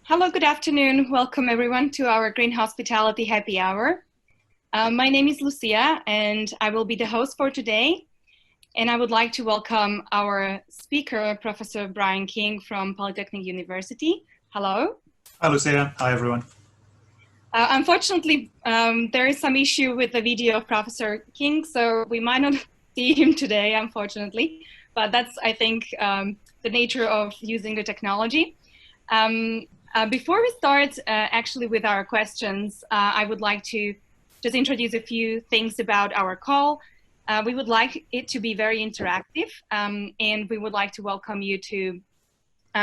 Hello, good afternoon. Welcome everyone to our Green Hospitality Happy Hour. My name is Lucia and I will be the host for today. And I would like to welcome our speaker, Professor Brian King from Polytechnic University. Hello. Hi, Lucia. Hi, everyone. Unfortunately, there is some issue with the video of Professor King, so we might not see him today, unfortunately. But that's, I think, the nature of using the technology. Before we start actually with our questions, I would like to just introduce a few things about our call. We would like it to be very interactive, and we would like to welcome you to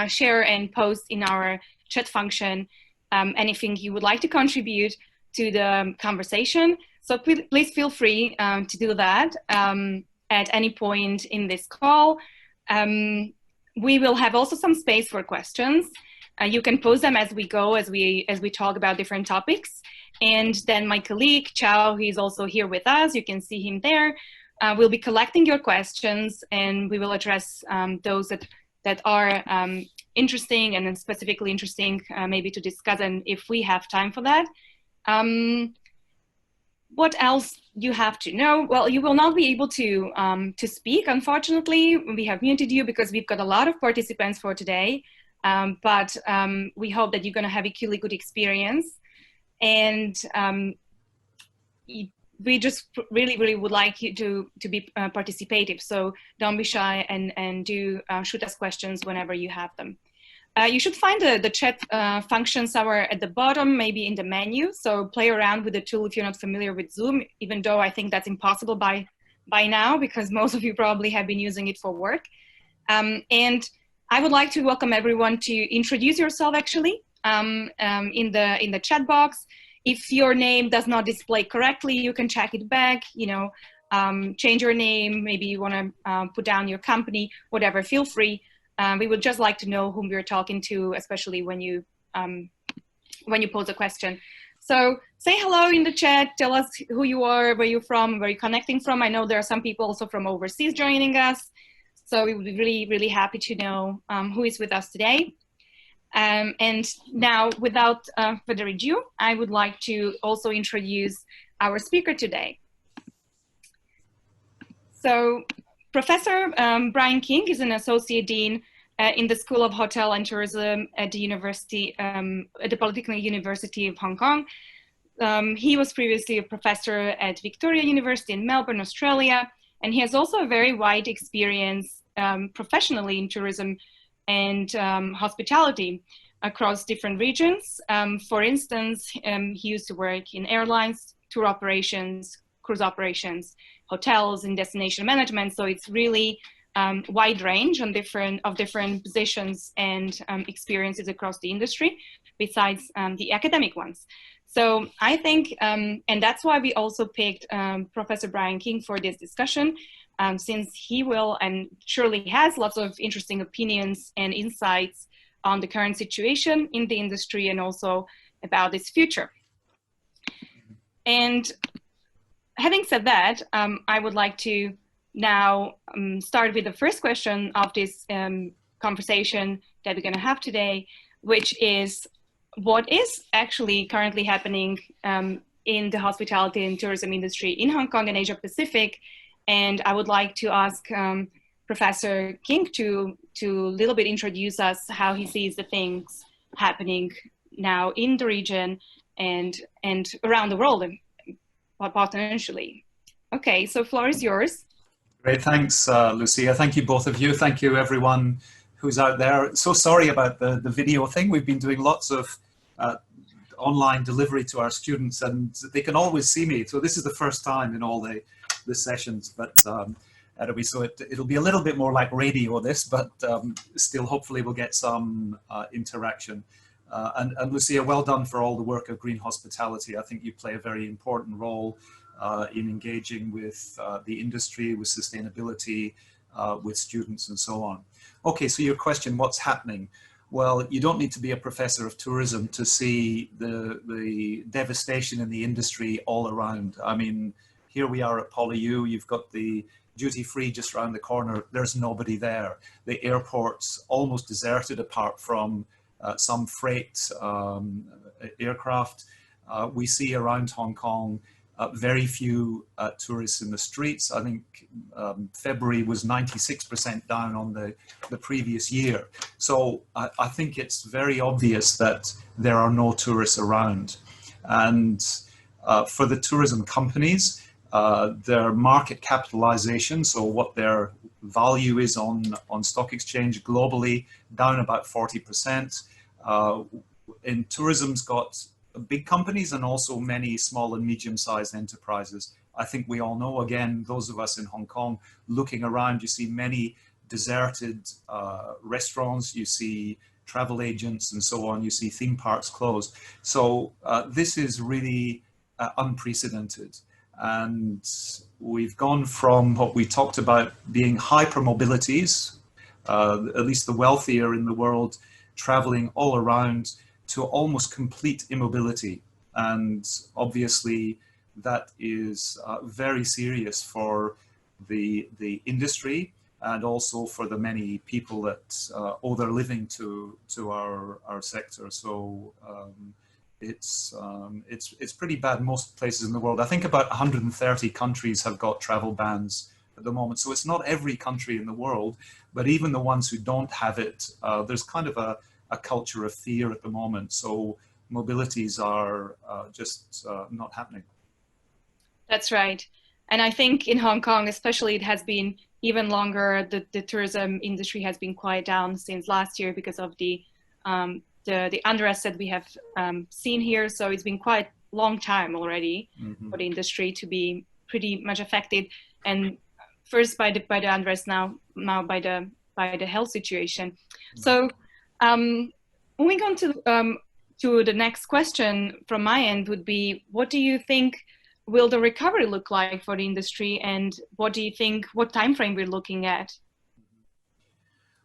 share and post in our chat function anything you would like to contribute to the conversation. So please feel free to do that at any point in this call. We will have also some space for questions. You can pose them as we go, as we talk about different topics. And then my colleague, Chao, he's also here with us. You can see him there. We'll be collecting your questions and we will address those that are interesting and then specifically interesting maybe to discuss, and if we have time for that. What else you have to know? Well, you will not be able to speak, unfortunately. We have muted you because we've got a lot of participants for today. But we hope that you're going to have a really good experience, and we just really would like you to be participative. So don't be shy and do shoot us questions whenever you have them. You should find the chat function somewhere at the bottom, maybe in the menu. So play around with the tool if you're not familiar with Zoom, even though I think that's impossible by now because most of you probably have been using it for work. And I would like to welcome everyone to introduce yourself actually in the chat box. If your name does not display correctly, you can check it back, change your name, maybe you want to put down your company, whatever, feel free. We would just like to know whom we're talking to, especially when you pose a question. So say hello in the chat, tell us who you are, where you're from, where you're connecting from. I know there are some people also from overseas joining us. So we would be really happy to know who is with us today. And now, without further ado, I would like to also introduce our speaker today. So Professor Brian King is an Associate Dean in the School of Hotel and Tourism at the University, at the Polytechnic University of Hong Kong. He was previously a professor at Victoria University in Melbourne, Australia. And he has also a very wide experience professionally in tourism and hospitality across different regions. For instance, he used to work in airlines, tour operations, cruise operations, hotels, and destination management. So it's really wide range on different positions and experiences across the industry, besides the academic ones. So I think, and that's why we also picked Professor Brian King for this discussion, since he will and surely has lots of interesting opinions and insights on the current situation in the industry and also about its future. And having said that, I would like to now start with the first question of this conversation that we're going to have today, which is, what is actually currently happening in the hospitality and tourism industry in Hong Kong and Asia Pacific? And I would like to ask Professor King to a little bit introduce us how he sees the things happening now in the region and around the world potentially. Okay, so floor is yours. Great, thanks, Lucia. Thank you, both of you. Thank you, everyone who's out there. So sorry about the video thing. We've been doing lots of online delivery to our students and they can always see me. So this is the first time in all the sessions, but it'll be a little bit more like radio this, but still hopefully we'll get some interaction. And Lucia, well done for all the work of Green Hospitality. I think you play a very important role in engaging with the industry, with sustainability, with students and so on. Okay, so your question, what's happening? Well, you don't need to be a professor of tourism to see the devastation in the industry all around. I mean, here we are at PolyU, you've got the duty-free just around the corner, there's nobody there. The airport's almost deserted apart from some freight aircraft. We see around Hong Kong very few tourists in the streets. I think February was 96% down on the previous year. So I think it's very obvious that there are no tourists around. And for the tourism companies, their market capitalization, so what their value is on stock exchange globally, down about 40%. In tourism's got big companies and also many small and medium-sized enterprises. I think we all know, again, those of us in Hong Kong, looking around, you see many deserted restaurants, you see travel agents and so on, you see theme parks closed. So this is really unprecedented. And we've gone from what we talked about being hypermobilities, at least the wealthier in the world, traveling all around, to almost complete immobility. And obviously that is very serious for the industry and also for the many people that owe their living to our sector. So it's pretty bad most places in the world. I think about 130 countries have got travel bans at the moment. So it's not every country in the world, but even the ones who don't have it, there's kind of a culture of fear at the moment. So mobilities are just not happening. That's right. And I think in Hong Kong, especially, it has been even longer. The tourism industry has been quite down since last year because of the unrest that we have seen here. So it's been quite a long time already for the industry to be pretty much affected. And first by the unrest, now by the health situation. So moving on to the next question from my end would be, what do you think will the recovery look like for the industry, and what do you think, what time frame we're looking at?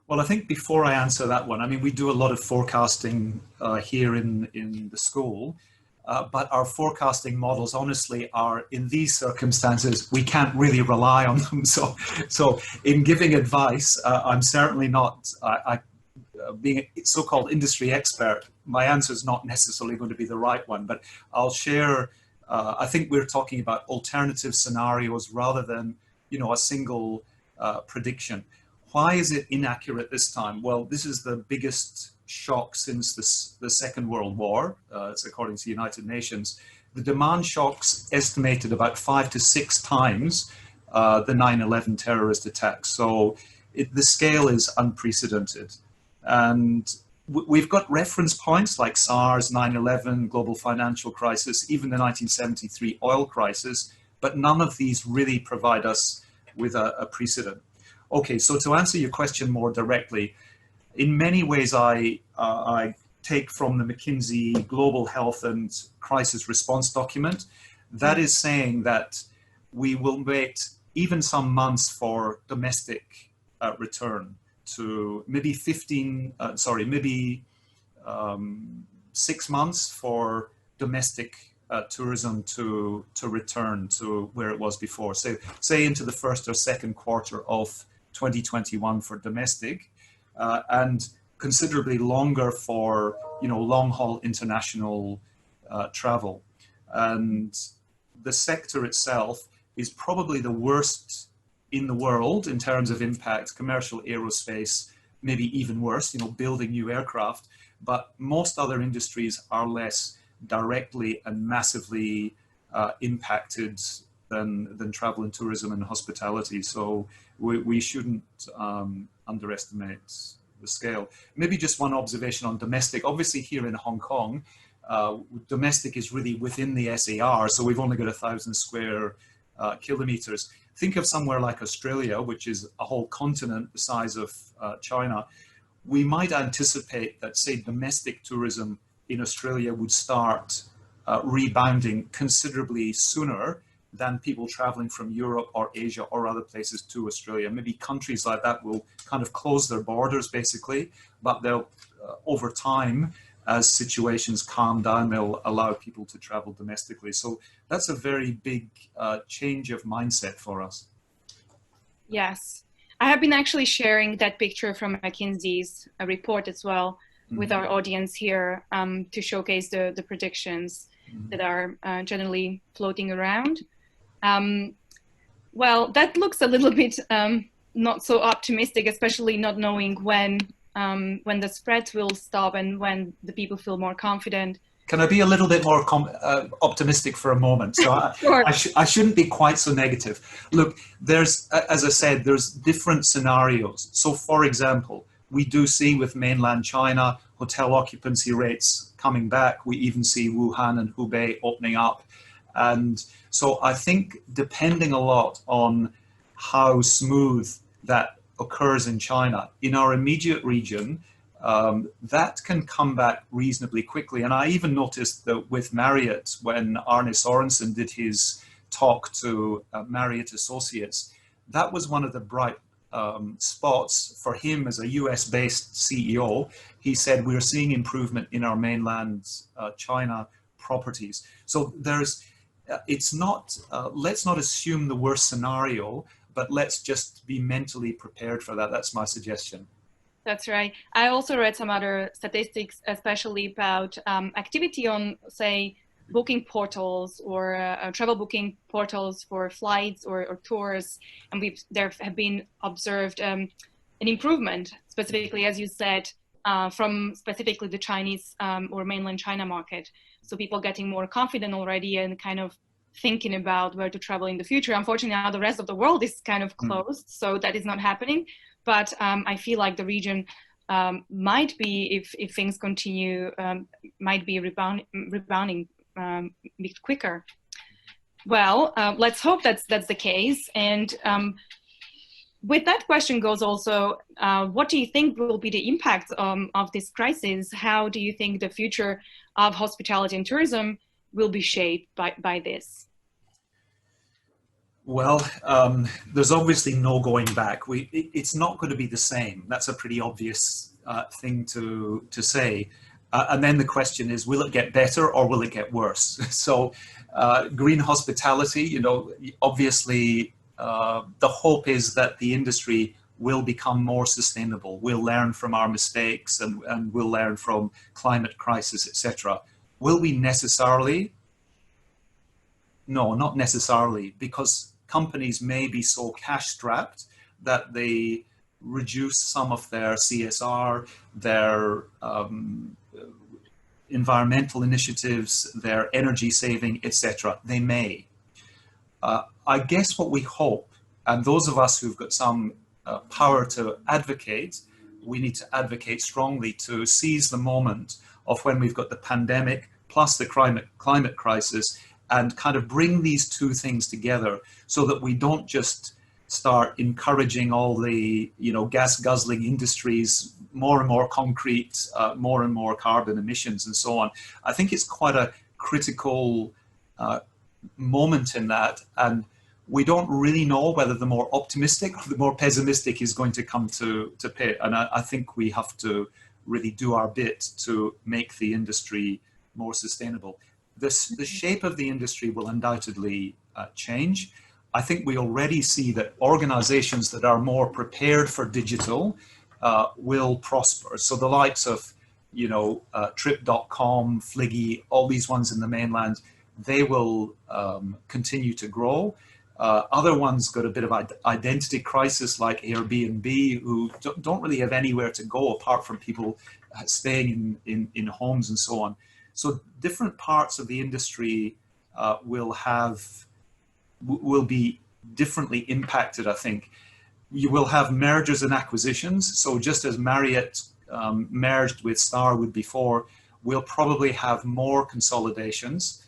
Well, I think before I answer that one, I mean, we do a lot of forecasting here in the school, but our forecasting models, honestly, are, in these circumstances, we can't really rely on them. So in giving advice, I'm certainly not, being a so-called industry expert, my answer is not necessarily going to be the right one, but I'll share, I think we're talking about alternative scenarios rather than, you know, a single prediction. Why is it inaccurate this time? Well, this is the biggest shock since the Second World War. It's according to the United Nations. The demand shocks estimated about 5 to 6 times the 9/11 terrorist attacks. So the scale is unprecedented. And we've got reference points like SARS, 9/11, global financial crisis, even the 1973 oil crisis, but none of these really provide us with a precedent. Okay, so to answer your question more directly, in many ways I take from the McKinsey Global Health and Crisis Response document. That is saying that we will wait even some months for domestic return to maybe 6 months for domestic tourism to return to where it was before. So say into the first or second quarter of 2021 for domestic, and considerably longer for, you know, long-haul international travel. And the sector itself is probably the worst in the world in terms of impact. Commercial aerospace, maybe even worse, you know, building new aircraft, but most other industries are less directly and massively impacted than travel and tourism and hospitality. So we shouldn't underestimate the scale. Maybe just one observation on domestic. Obviously here in Hong Kong, domestic is really within the SAR, so we've only got 1,000 square kilometers. Think of somewhere like Australia, which is a whole continent the size of China. We might anticipate that, say, domestic tourism in Australia would start rebounding considerably sooner than people traveling from Europe or Asia or other places to Australia. Maybe countries like that will kind of close their borders basically, but they'll, over time, as situations calm down, they'll allow people to travel domestically. So that's a very big change of mindset for us. Yes, I have been actually sharing that picture from McKinsey's report as well. with our audience here to showcase the predictions that are generally floating around. Well, that looks a little bit not so optimistic, especially not knowing when the spreads will stop and when the people feel more confident. Can I be a little bit more optimistic for a moment? So Sure. I shouldn't be quite so negative. Look, there's, as I said, there's different scenarios. So for example, we do see with mainland China, hotel occupancy rates coming back. We even see Wuhan and Hubei opening up. And so I think depending a lot on how smooth that occurs in China, in our immediate region, that can come back reasonably quickly. And I even noticed that with Marriott, when Arne Sorensen did his talk to Marriott Associates, that was one of the bright spots for him as a US-based CEO. He said, we're seeing improvement in our mainland China properties. So there's, it's not, let's not assume the worst scenario, but let's just be mentally prepared for that. That's my suggestion. That's right. I also read some other statistics, especially about activity on, say, booking portals or travel booking portals for flights or tours. And there have been observed an improvement, specifically, as you said, from specifically the Chinese or mainland China market. So people getting more confident already and kind of thinking about where to travel in the future. Unfortunately, now the rest of the world is kind of closed, so that is not happening. But I feel like the region might be, if things continue, might be rebounding a bit quicker. Well, let's hope that's the case. And with that question goes also, what do you think will be the impact of this crisis? How do you think the future of hospitality and tourism will be shaped by this? Well, there's obviously no going back. It's not going to be the same. That's a pretty obvious thing to say. And then the question is, will it get better or will it get worse? So green hospitality, you know, obviously the hope is that the industry will become more sustainable. We'll learn from our mistakes and we'll learn from climate crisis, etc. Will we necessarily? No, not necessarily, because companies may be so cash strapped that they reduce some of their CSR, their environmental initiatives, their energy saving, etc. They may. I guess what we hope, and those of us who've got some power to advocate, we need to advocate strongly to seize the moment of when we've got the pandemic plus the climate crisis, and kind of bring these two things together so that we don't just start encouraging all the, you know, gas guzzling industries, more and more concrete, more and more carbon emissions and so on. I think it's quite a critical moment in that. And we don't really know whether the more optimistic or the more pessimistic is going to come to pay. And I think we have to really do our bit to make the industry more sustainable. The shape of the industry will undoubtedly change. I think we already see that organizations that are more prepared for digital will prosper. So the likes of, you know, Trip.com, Fliggy, all these ones in the mainland, they will continue to grow. Other ones got a bit of identity crisis, like Airbnb, who don't really have anywhere to go apart from people staying in homes and so on. So different parts of the industry will be differently impacted, I think. You will have mergers and acquisitions. So just as Marriott merged with Starwood before, we'll probably have more consolidations.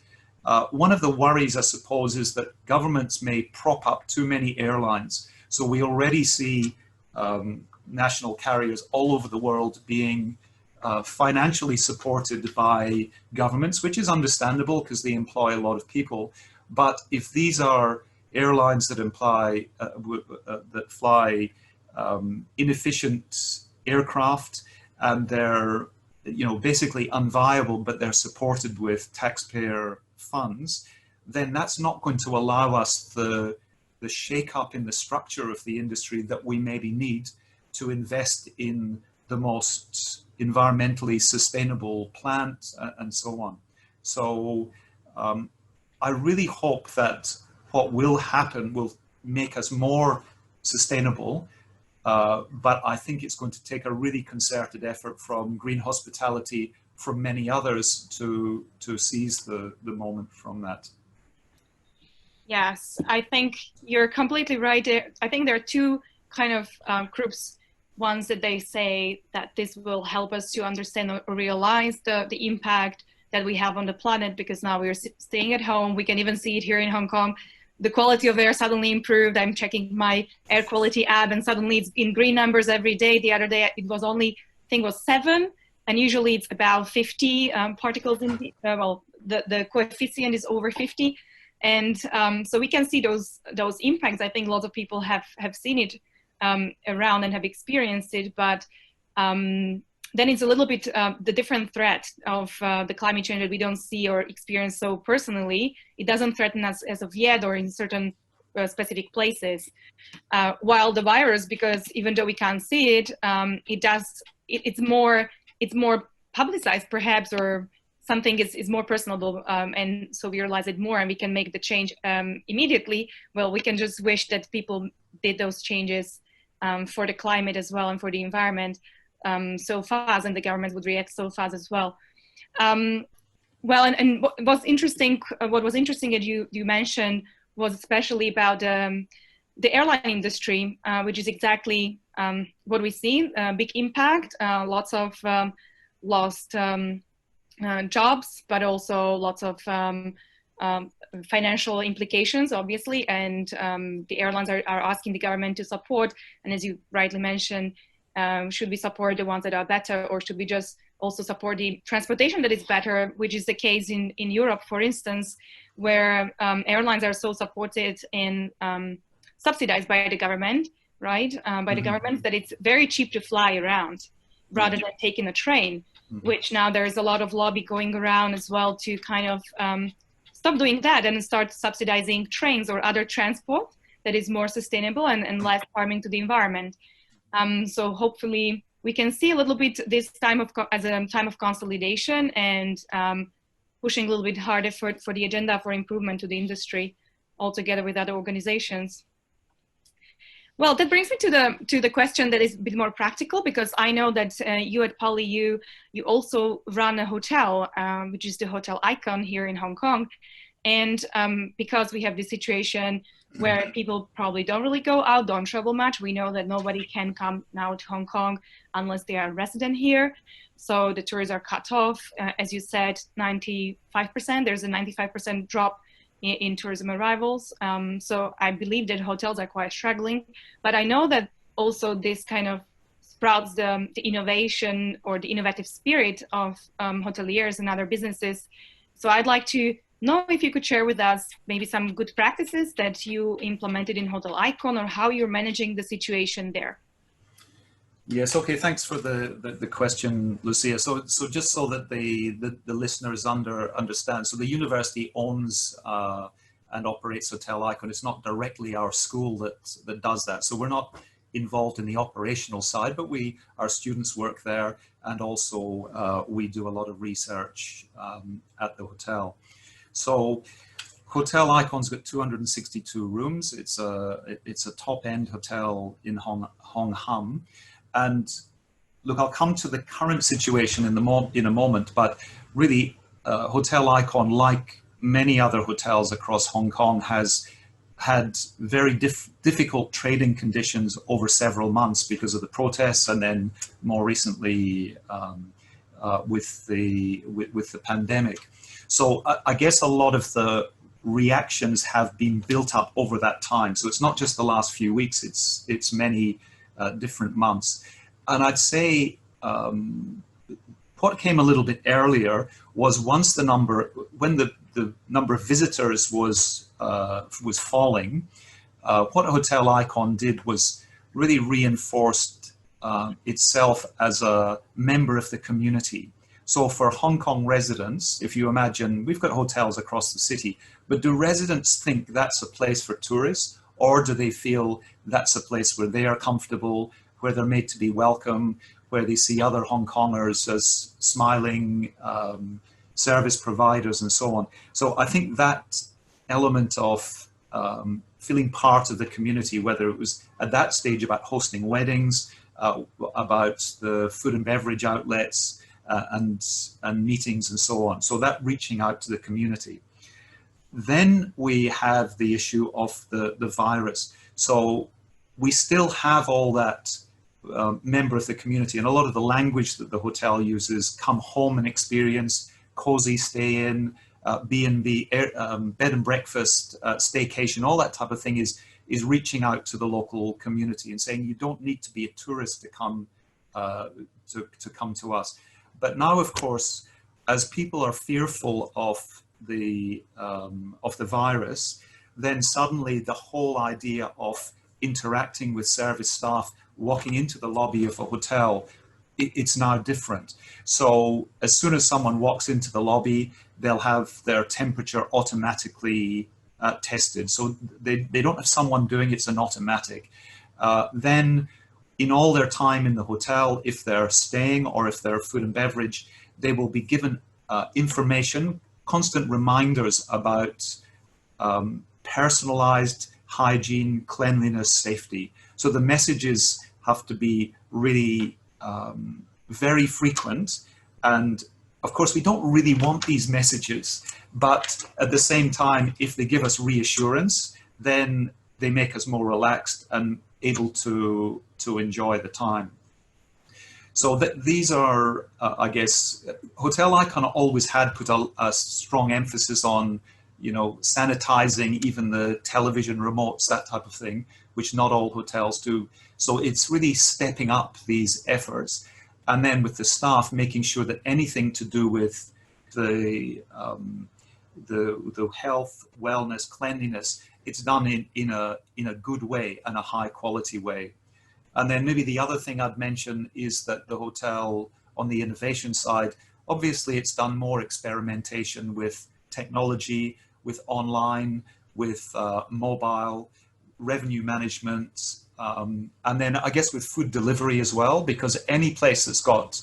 One of the worries, I suppose, is that governments may prop up too many airlines. So we already see national carriers all over the world being financially supported by governments, which is understandable because they employ a lot of people. But if these are airlines that fly inefficient aircraft and they're, you know, basically unviable, but they're supported with taxpayer funds, then that's not going to allow us the shake-up in the structure of the industry that we maybe need to invest in the most environmentally sustainable plant, and so on. So I really hope that what will happen will make us more sustainable, but I think it's going to take a really concerted effort from Green Hospitality, from many others, to seize the moment from that. Yes, I think you're completely right. I think there are two kind of groups. Ones that they say that this will help us to understand or realize the impact that we have on the planet, because now we're staying at home. We can even see it here in Hong Kong. The quality of air suddenly improved. I'm checking my air quality app and suddenly it's in green numbers every day. The other day it was only, I think it was 7, and usually it's about 50 particles in the, well, the coefficient is over 50. And so we can see those impacts. I think lots of people have seen it around and have experienced it, but then it's a little bit the different threat of the climate change that we don't see or experience so personally. It doesn't threaten us as of yet, or in certain specific places. While the virus, because even though we can't see it, it's more publicized perhaps, or something is more personable, and so we realize it more and we can make the change immediately. Well, we can just wish that people did those changes for the climate as well and for the environment so fast, and the government would react so fast as well. Well, and what was interesting that you mentioned was especially about the airline industry, which is exactly what we see, big impact, lots of lost jobs, but also lots of financial implications, obviously, and the airlines are asking the government to support. And as you rightly mentioned, should we support the ones that are better, or should we just also support the transportation that is better, which is the case in Europe, for instance, where airlines are so supported and subsidized by the government, right? By the government, that it's very cheap to fly around rather than taking a train, which now there's a lot of lobby going around as well to kind of stop doing that and start subsidizing trains or other transport that is more sustainable and less harming to the environment. So hopefully we can see a little bit this time as a time of consolidation and pushing a little bit harder for the agenda for improvement to the industry, all together with other organizations. Well, that brings me to the question that is a bit more practical, because I know that you at PolyU, you also run a hotel, which is the Hotel Icon here in Hong Kong. And because we have this situation where people probably don't really go out, don't travel much, we know that nobody can come now to Hong Kong unless they are resident here. So the tours are cut off. As you said, 95%, there's a 95% drop in tourism arrivals. So I believe that hotels are quite struggling, but I know that also this kind of sprouts the innovation or the innovative spirit of hoteliers and other businesses. So I'd like to know if you could share with us maybe some good practices that you implemented in Hotel Icon, or how you're managing the situation there. Yes, okay, thanks for the question, Lucia. So just so that the listeners understand, so the university owns and operates Hotel Icon. It's not directly our school that does that. So we're not involved in the operational side, but our students work there, and also we do a lot of research at the hotel. So Hotel Icon's got 262 rooms. It's a top-end hotel in Hong Kong. And look, I'll come to the current situation in a moment, but really Hotel Icon, like many other hotels across Hong Kong, has had very difficult trading conditions over several months because of the protests, and then more recently with the pandemic. So I guess a lot of the reactions have been built up over that time. So it's not just the last few weeks, it's many different months. And I'd say what came a little bit earlier was when the number of visitors was falling, what Hotel Icon did was really reinforced itself as a member of the community. So for Hong Kong residents, if you imagine, we've got hotels across the city, but do residents think that's a place for tourists, or do they feel that's a place where they are comfortable, where they're made to be welcome, where they see other Hong Kongers as smiling service providers and so on. So I think that element of feeling part of the community, whether it was at that stage about hosting weddings, about the food and beverage outlets and meetings and so on. So that reaching out to the community. Then we have the issue of the virus. So we still have all that member of the community, and a lot of the language that the hotel uses, come home and experience, cozy stay in, B&B, bed and breakfast, staycation, all that type of thing is reaching out to the local community and saying you don't need to be a tourist to come to us. But now, of course, as people are fearful of the virus, then suddenly the whole idea of interacting with service staff, walking into the lobby of a hotel, it's now different. So as soon as someone walks into the lobby, they'll have their temperature automatically tested. So they don't have someone doing it, it's an automatic. Then in all their time in the hotel, if they're staying or if they're food and beverage, they will be given information, constant reminders about personalized hygiene, cleanliness, safety. So the messages have to be really very frequent. And of course, we don't really want these messages, but at the same time, if they give us reassurance, then they make us more relaxed and able to enjoy the time. So these are, I guess, Hotel Icon always had put a strong emphasis on, you know, sanitizing even the television remotes, that type of thing, which not all hotels do. So it's really stepping up these efforts. And then with the staff, making sure that anything to do with the health, wellness, cleanliness, it's done in a good way and a high quality way. And then maybe the other thing I'd mention is that the hotel, on the innovation side, obviously it's done more experimentation with technology, with online, with mobile, revenue management, and then I guess with food delivery as well, because any place that's got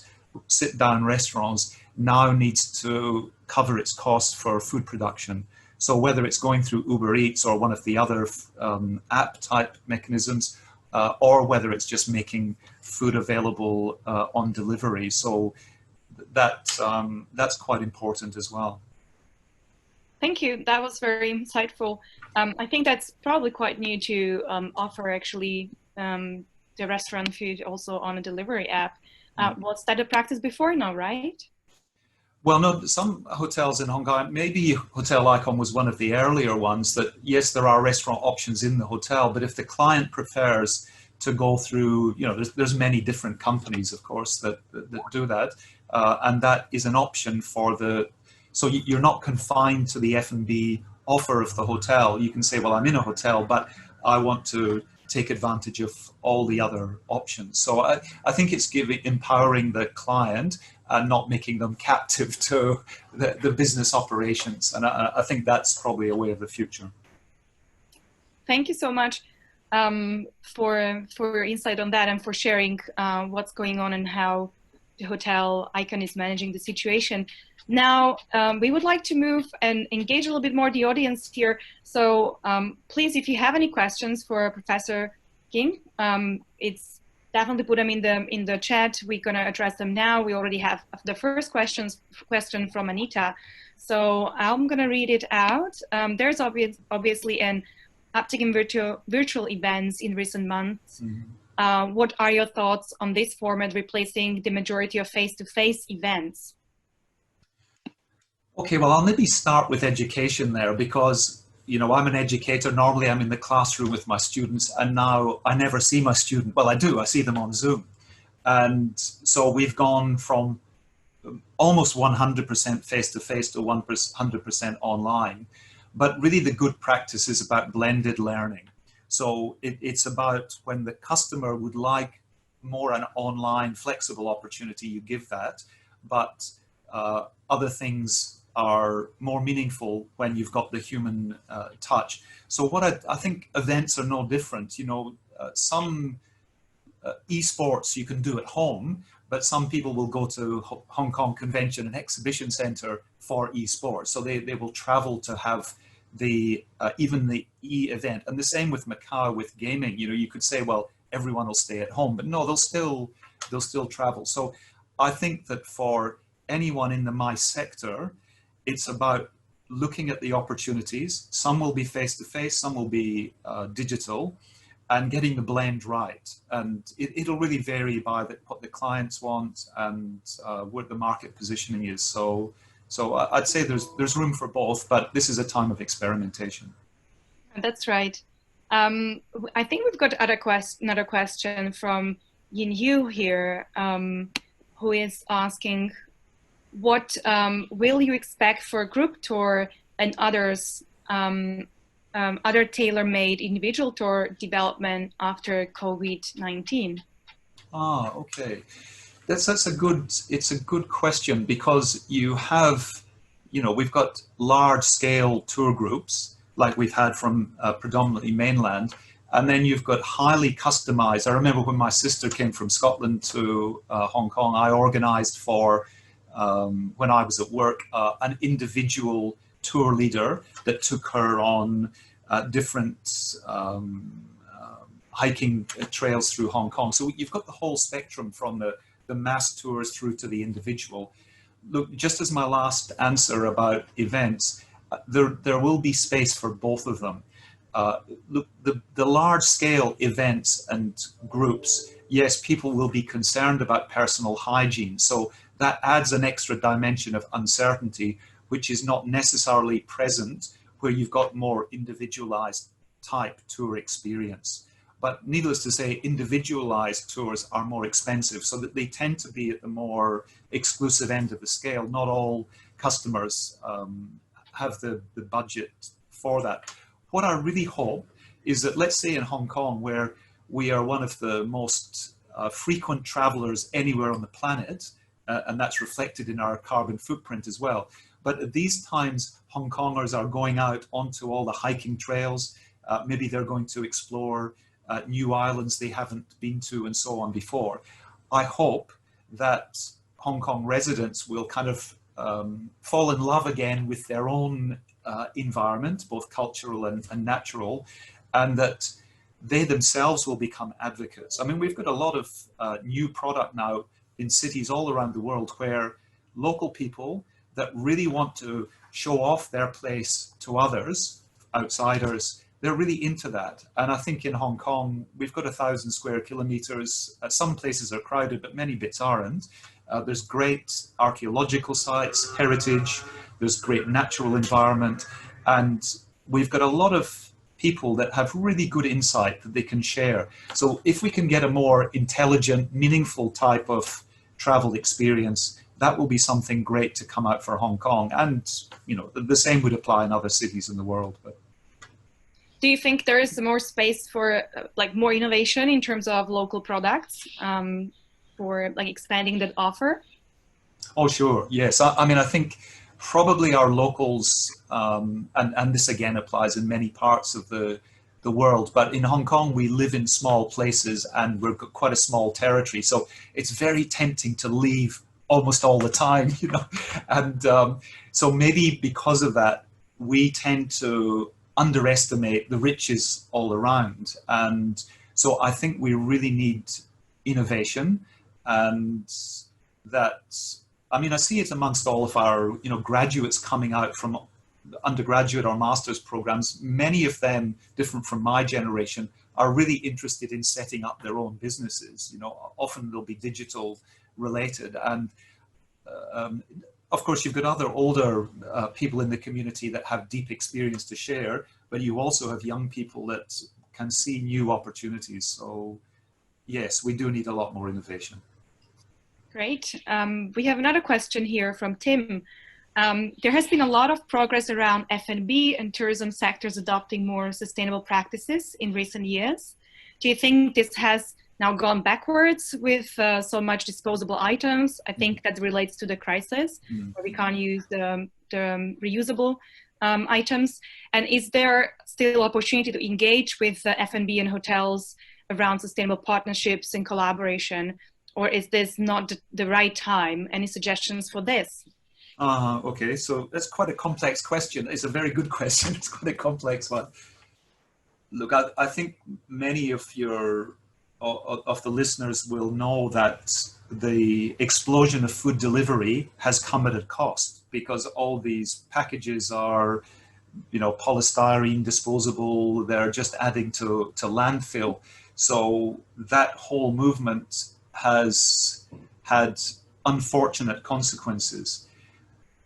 sit-down restaurants now needs to cover its costs for food production. So whether it's going through Uber Eats or one of the other app type mechanisms, or whether it's just making food available on delivery. So that's quite important as well. Thank you. That was very insightful. I think that's probably quite new to offer actually the restaurant food also on a delivery app. Was that a practice before? No, right? Well, no, some hotels in Hong Kong, maybe Hotel Icon was one of the earlier ones that, yes, there are restaurant options in the hotel, but if the client prefers to go through, you know, there's many different companies, of course, that do that. And that is an option for so you're not confined to the F&B offer of the hotel. You can say, well, I'm in a hotel, but I want to take advantage of all the other options. So I think it's empowering the client and not making them captive to the business operations. And I think that's probably a way of the future. Thank you so much for your insight on that and for sharing what's going on and how the Hotel Icon is managing the situation. Now, we would like to move and engage a little bit more the audience here. So please, if you have any questions for Professor King, it's definitely put them in the chat. We're going to address them now. We already have the first question from Anita. So I'm going to read it out. There's obviously an uptick in virtual events in recent months. Mm-hmm. What are your thoughts on this format replacing the majority of face-to-face events? Okay, well, I'll maybe start with education there because, you know, I'm an educator. Normally I'm in the classroom with my students, and now I never see my student. Well, I do, I see them on Zoom. And so we've gone from almost 100% face-to-face to 100% online. But really the good practice is about blended learning. So it's about when the customer would like more an online flexible opportunity, you give that, but other things are more meaningful when you've got the human touch. So what I think events are no different. You know, some esports you can do at home, but some people will go to Hong Kong Convention and Exhibition Centre for esports. So they will travel to have the even the e-event. And the same with Macau with gaming. You know, you could say, well, everyone will stay at home, but no, they'll still travel. So I think that for anyone in the my sector, it's about looking at the opportunities. Some will be face-to-face, some will be digital, and getting the blend right. And it'll really vary by what the clients want and what the market positioning is. So I'd say there's room for both, but this is a time of experimentation. That's right. I think we've got another question from Yin Yu here, who is asking, what will you expect for a group tour and others, other tailor-made individual tour development after COVID-19? Ah, okay. It's a good question, because you have, you know, we've got large scale tour groups like we've had from predominantly mainland, and then you've got highly customized. I remember when my sister came from Scotland to Hong Kong, I organized for, when I was at work, an individual tour leader that took her on different hiking trails through Hong Kong. So you've got the whole spectrum from the mass tours through to the individual. Look, just as my last answer about events, there will be space for both of them. Look, the large scale events and groups, yes, people will be concerned about personal hygiene. So that adds an extra dimension of uncertainty, which is not necessarily present where you've got more individualized type tour experience. But needless to say, individualized tours are more expensive, so that they tend to be at the more exclusive end of the scale. Not all customers have the budget for that. What I really hope is that, let's say in Hong Kong, where we are one of the most frequent travelers anywhere on the planet, and that's reflected in our carbon footprint as well. But at these times, Hong Kongers are going out onto all the hiking trails. Maybe they're going to explore new islands they haven't been to and so on before. I hope that Hong Kong residents will kind of fall in love again with their own environment, both cultural and natural, and that they themselves will become advocates. I mean, we've got a lot of new product now in cities all around the world where local people that really want to show off their place to others, outsiders, they're really into that. And I think in Hong Kong, we've got 1,000 square kilometers. Some places are crowded, but many bits aren't. There's great archaeological sites, heritage, there's great natural environment. And we've got a lot of people that have really good insight that they can share. So if we can get a more intelligent, meaningful type of travel experience, that will be something great to come out for Hong Kong. And, you know, the same would apply in other cities in the world. But do you think there is more space for like more innovation in terms of local products, for like expanding that offer? Oh, sure. Yes. I mean, I think probably our locals, and this again applies in many parts of the world, but in Hong Kong, we live in small places and we've got quite a small territory. So it's very tempting to leave almost all the time, you know. And so maybe because of that, we tend to underestimate the riches all around. And so I think we really need innovation, and that, I mean, I see it amongst all of our, you know, graduates coming out from undergraduate or master's programs. Many of them, different from my generation, are really interested in setting up their own businesses. You know, often they'll be digital related. And of course, you've got other older people in the community that have deep experience to share, but you also have young people that can see new opportunities. So yes, we do need a lot more innovation. Great. We have another question here from Tim. There has been a lot of progress around F&B and tourism sectors adopting more sustainable practices in recent years. Do you think this has now gone backwards with so much disposable items? I think that relates to the crisis, where we can't use the reusable items. And is there still opportunity to engage with F&B and hotels around sustainable partnerships and collaboration? Or is this not the right time? Any suggestions for this? Okay, so that's quite a complex question. It's a very good question. It's quite a complex one. Look, I think many of the listeners will know that the explosion of food delivery has come at a cost, because all these packages are, polystyrene, disposable. They're just adding to landfill. So that whole movement has had unfortunate consequences.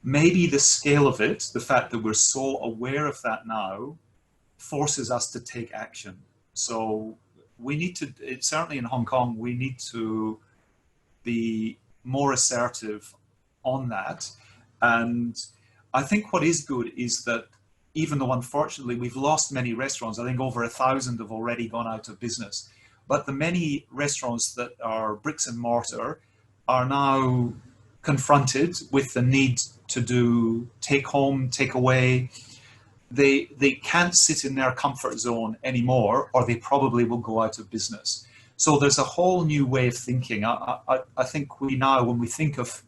Maybe the scale of it, the fact that we're so aware of that now, forces us to take action. So we need to, certainly in Hong Kong, we need to be more assertive on that. And I think what is good is that even though unfortunately we've lost many restaurants, I think over 1,000 have already gone out of business, but the many restaurants that are bricks and mortar are now confronted with the need to do take home, take away. They can't sit in their comfort zone anymore, or they probably will go out of business. So there's a whole new way of thinking. I think we now, when we think of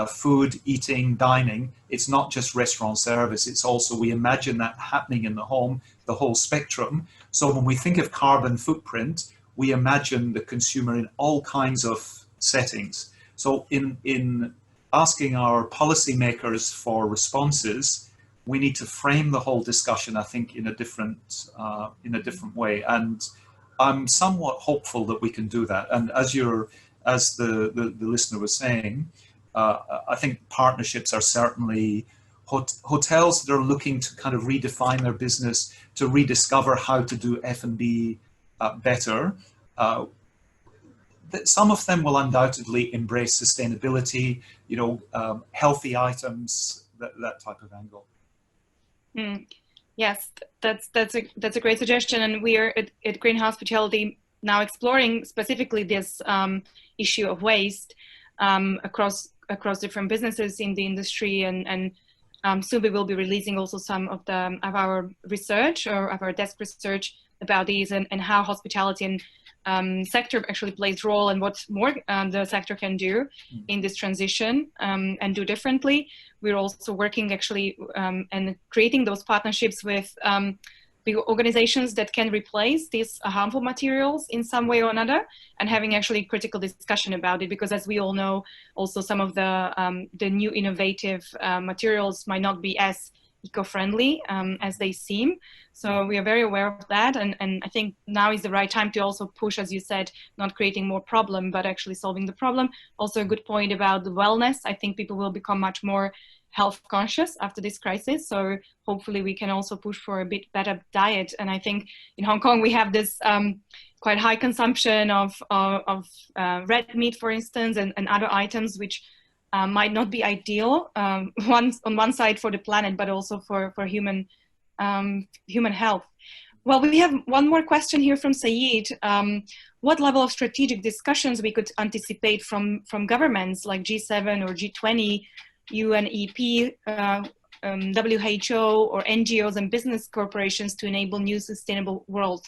food, eating, dining, it's not just restaurant service. It's also, we imagine that happening in the home, the whole spectrum. So when we think of carbon footprint, we imagine the consumer in all kinds of settings. So in asking our policymakers for responses, we need to frame the whole discussion, I think, in a different way. And I'm somewhat hopeful that we can do that. And as the listener was saying, I think partnerships are certainly hotels that are looking to kind of redefine their business, to rediscover how to do F&B better. Some of them will undoubtedly embrace sustainability, healthy items, that type of angle. Yes, that's a great suggestion, and we are at Green Hospitality now exploring specifically this issue of waste across different businesses in the industry, and soon we will be releasing also some of our research, or of our desk research about these, and how hospitality and sector actually plays role, and what more the sector can do in this transition and do differently. We're also working actually and creating those partnerships with big organizations that can replace these harmful materials in some way or another, and having actually critical discussion about it, because as we all know, also some of the new innovative materials might not be as eco-friendly as they seem. So we are very aware of that, and I think now is the right time to also push, as you said, not creating more problem, but actually solving the problem. Also a good point about the wellness. I think people will become much more health conscious after this crisis, so hopefully we can also push for a bit better diet. And I think in Hong Kong we have this quite high consumption of red meat, for instance, and other items which might not be ideal, on one side for the planet, but also for human health. Well, we have one more question here from Saeed. What level of strategic discussions we could anticipate from governments like G7 or G20, UNEP, WHO, or NGOs and business corporations to enable new sustainable world?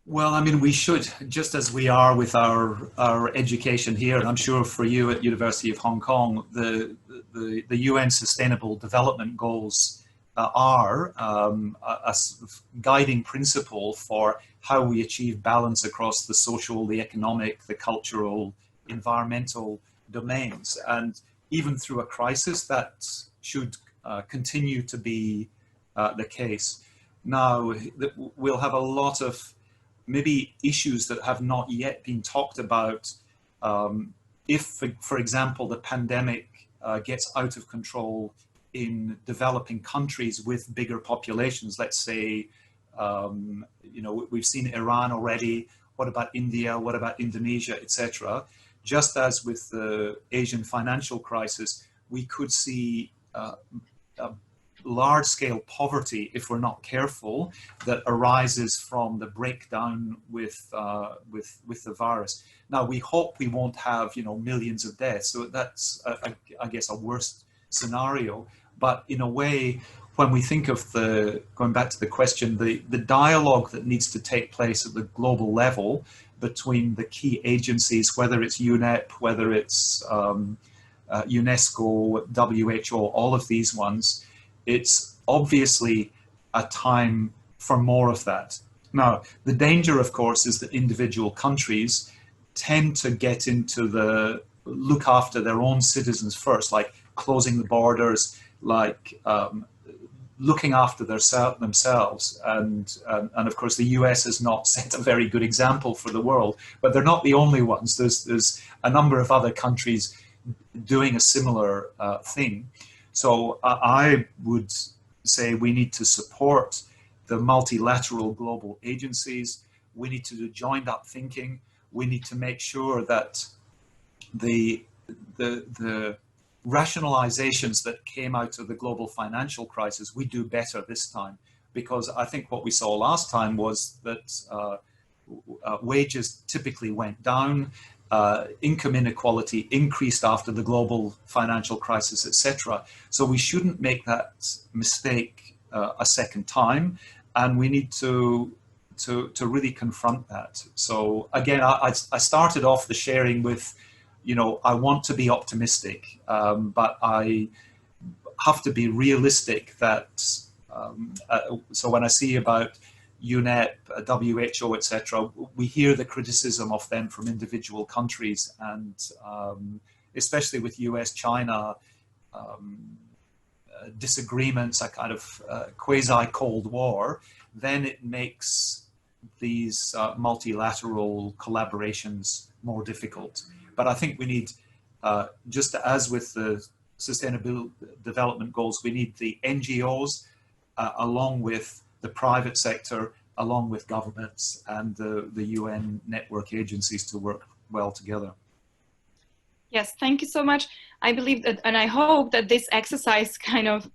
Well, I mean, we should, just as we are with our education here, and I'm sure for you at University of Hong Kong, the UN Sustainable Development Goals are a guiding principle for how we achieve balance across the social, the economic, the cultural, environmental domains. And even through a crisis, that should continue to be the case. Now, we'll have a lot of maybe issues that have not yet been talked about. If, for example, the pandemic gets out of control in developing countries with bigger populations, let's say, we've seen Iran already. What about India? What about Indonesia, etc.? Just as with the Asian financial crisis, we could see large-scale poverty, if we're not careful, that arises from the breakdown with the virus. Now, we hope we won't have millions of deaths, so that's I guess a worst scenario. But in a way, when we think of going back to the question, the dialogue that needs to take place at the global level between the key agencies, whether it's UNEP, whether it's UNESCO, WHO, all of these ones, it's obviously a time for more of that. Now, the danger, of course, is that individual countries tend to get into look after their own citizens first, like closing the borders, like looking after themselves. And of course, the US has not set a very good example for the world, but they're not the only ones. There's a number of other countries doing a similar thing. So I would say we need to support the multilateral global agencies. We need to do joined up thinking. We need to make sure that the rationalizations that came out of the global financial crisis, we do better this time. Because I think what we saw last time was that wages typically went down, income inequality increased after the global financial crisis, etc. So we shouldn't make that mistake a second time, and we need to really confront that. So again, I started off the sharing with, you know, I want to be optimistic, but I have to be realistic that, so when I see about UNEP, WHO, etc., we hear the criticism of them from individual countries, and especially with US, China, disagreements, a kind of quasi-Cold War, then it makes these multilateral collaborations more difficult. But I think we need, just as with the Sustainable Development Goals, we need the NGOs along with the private sector, along with governments and the UN network agencies to work well together. Yes, thank you so much. I believe that, and I hope that this exercise kind of,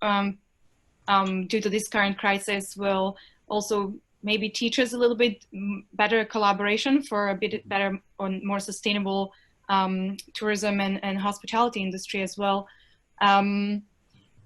due to this current crisis, will also maybe teach us a little bit better collaboration for a bit better or more sustainable tourism and hospitality industry as well.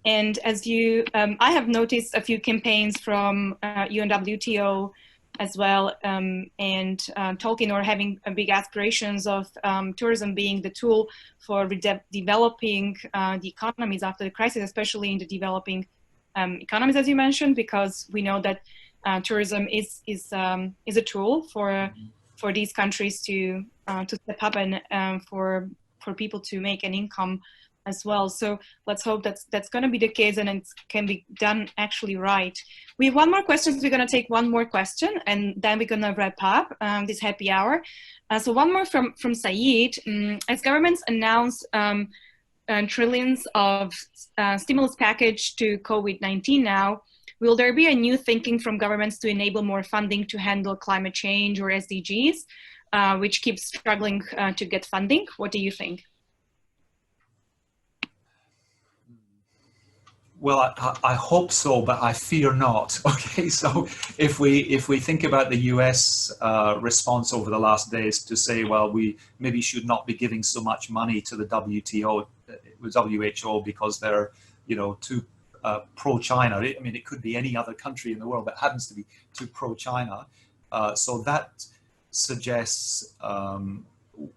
And as you, I have noticed a few campaigns from UNWTO as well, and talking or having big aspirations of tourism being the tool for developing the economies after the crisis, especially in the developing economies, as you mentioned, because we know that tourism is a tool for these countries to step up and for people to make an income as well. So let's hope that's going to be the case and it can be done actually right. We have one more question. We're going to take one more question and then we're going to wrap up this happy hour. So one more from Saeed. As governments announce trillions of stimulus package to COVID-19 now, will there be a new thinking from governments to enable more funding to handle climate change or SDGs, which keeps struggling to get funding? What do you think? Well, I hope so, but I fear not. Okay, so if we think about the US response over the last days to say, well, we maybe should not be giving so much money to the WHO because they're, you know, too pro-China. I mean, it could be any other country in the world that happens to be too pro-China. So that suggests,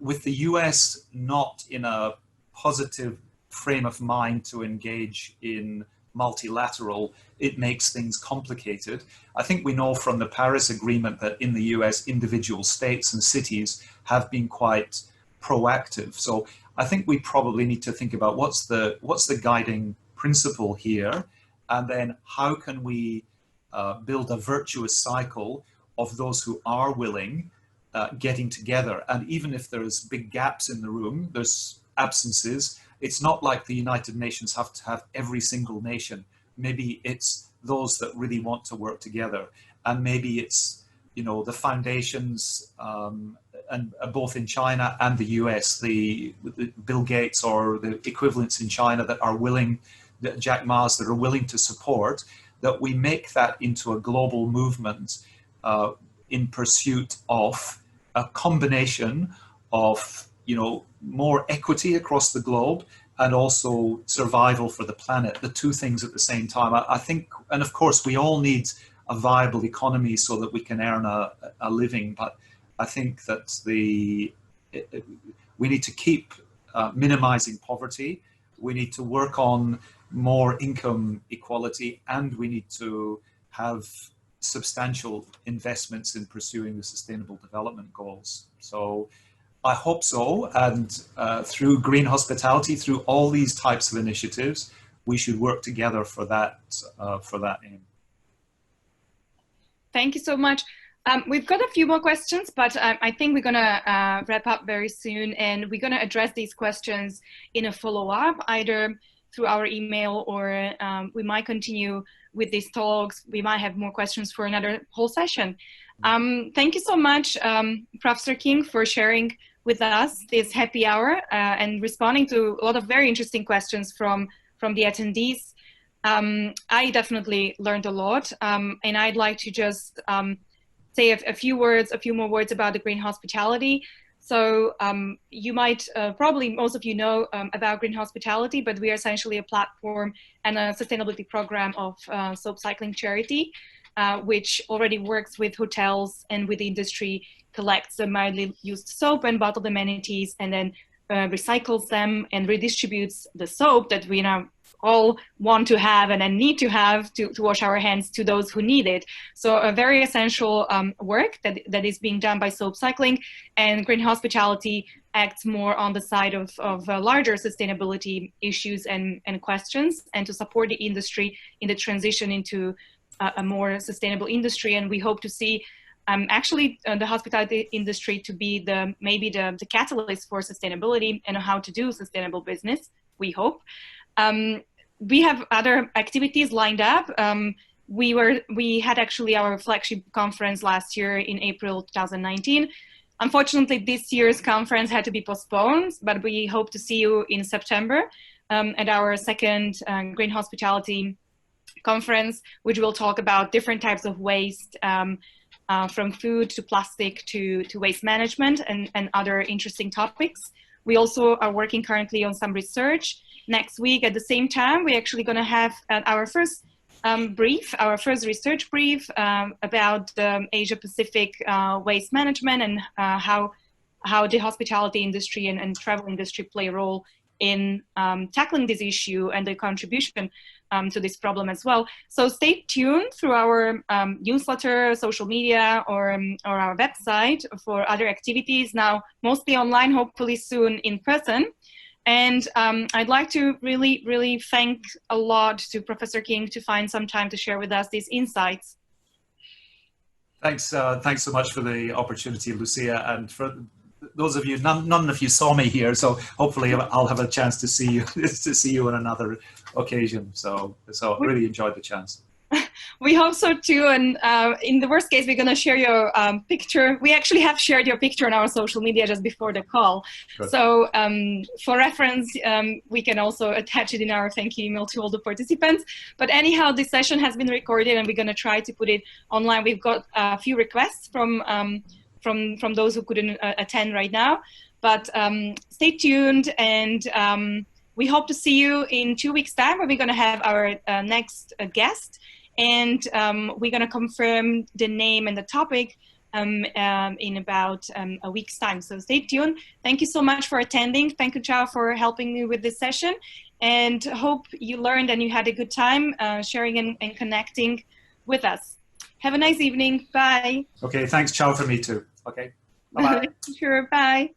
with the US not in a positive frame of mind to engage in multilateral, it makes things complicated. I think we know from the Paris Agreement that in the US, individual states and cities have been quite proactive. So I think we probably need to think about what's the guiding principle here, and then how can we build a virtuous cycle of those who are willing getting together. And even if there's big gaps in the room, there's absences, it's not like the United Nations have to have every single nation. Maybe it's those that really want to work together. And maybe it's, you know, the foundations, and both in China and the US, the Bill Gates or the equivalents in China that are willing, Jack Ma's that are willing to support, that we make that into a global movement in pursuit of a combination of, you know, more equity across the globe, and also survival for the planet, the two things at the same time. I think, and of course, we all need a viable economy so that we can earn a living, but I think that we need to keep minimizing poverty. We need to work on more income equality, and we need to have substantial investments in pursuing the Sustainable Development Goals. So I hope so, and through green hospitality, through all these types of initiatives, we should work together for that aim. Thank you so much. We've got a few more questions, but I think we're gonna wrap up very soon, and we're gonna address these questions in a follow-up, either through our email, or we might continue with these talks. We might have more questions for another whole session. Thank you so much, Professor King, for sharing with us this happy hour and responding to a lot of very interesting questions from the attendees. I definitely learned a lot, and I'd like to just say a few more words about the green hospitality. So you might, probably most of you know about green hospitality, but we are essentially a platform and a sustainability program of soap cycling charity, which already works with hotels and with the industry, collects the mildly used soap and bottled amenities, and then recycles them and redistributes the soap that we now all want to have and then need to have to wash our hands to those who need it. So a very essential work that is being done by soap cycling, and green hospitality acts more on the side of larger sustainability issues and questions, and to support the industry in the transition into a more sustainable industry. And we hope to see actually the hospitality industry to be maybe the catalyst for sustainability and how to do sustainable business, we hope. We have other activities lined up. We had actually our flagship conference last year in April 2019. Unfortunately, this year's conference had to be postponed, but we hope to see you in September at our second Green Hospitality conference, which will talk about different types of waste, from food to plastic to waste management and other interesting topics. We also are working currently on some research. Next week at the same time, we're actually going to have our first research brief about the Asia Pacific waste management, and how the hospitality industry and travel industry play a role in tackling this issue and the contribution to this problem as well. So stay tuned through our newsletter, social media, or our website for other activities, now mostly online, hopefully soon in person. And I'd like to really, really thank a lot to Professor King to find some time to share with us these insights. Thanks so much for the opportunity, Lucia, and for those of you, none of you saw me here, so hopefully I'll have a chance to see you on another occasion. So really enjoyed the chance. We hope so too, and in the worst case, we're going to share your picture. We actually have shared your picture on our social media just before the call. Good. So for reference, we can also attach it in our thank you email to all the participants. But anyhow, this session has been recorded, and we're going to try to put it online. We've got a few requests from those who couldn't attend right now, but stay tuned, and we hope to see you in 2 weeks' time, where we're going to have our next guest. And we're going to confirm the name and the topic in about a week's time. So stay tuned. Thank you so much for attending. Thank you, Chao, for helping me with this session. And hope you learned and you had a good time sharing and connecting with us. Have a nice evening. Bye. Okay, thanks, Chao, for me too. Okay, bye-bye. Sure, bye.